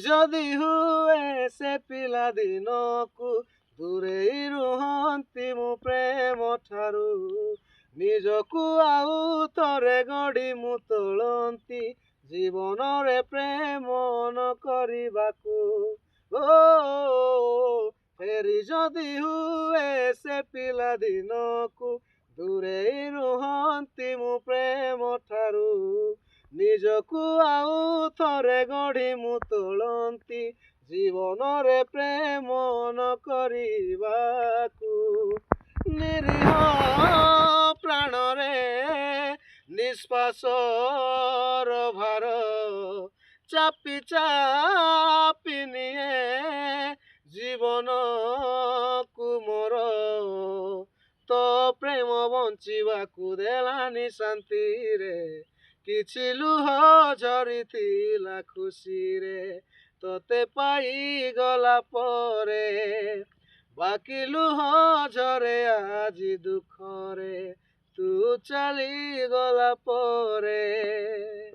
ଯଦି ହୁଏ ସେ ପିଲାଦିନକୁ ଦୂରେଇ ରୁହନ୍ତି ମୁଁ ପ୍ରେମ ଠାରୁ ନିଜକୁ ଆଉ ଥରେ ଗଢ଼ି ମୁଁ ତୋଳନ୍ତି ଜୀବନରେ ପ୍ରେମ ନ କରିବାକୁ ଫେରି ଯଦି ହୁଏ ସେ ପିଲାଦିନକୁ ଦୂରେଇ ରୁହନ୍ତି ମୁଁ ପ୍ରେମ ଠାରୁ ନିଜକୁ ଆଉ ଥରେ ଗଢ଼ି ମୁଁ ତୋଳନ୍ତି ଜୀବନରେ ପ୍ରେମ ନ କରିବାକୁ ନିରୀହ ପ୍ରାଣରେ ନିଶ୍ୱାସର ଭାର ଚାପି ଚାପି ନିଏ ଜୀବନକୁ ମୋର ତୋ ପ୍ରେମ ବଞ୍ଚିବାକୁ ଦେଲାନି ଶାନ୍ତିରେ କିଛି ଲୁହ ଝରିଥିଲା ଖୁସିରେ ତୋତେ ପାଇଗଲା ପରେ ବାକି ଲୁହ ଝରେ ଆଜି ଦୁଃଖରେ ତୁ ଚାଲିଗଲା ପରେ।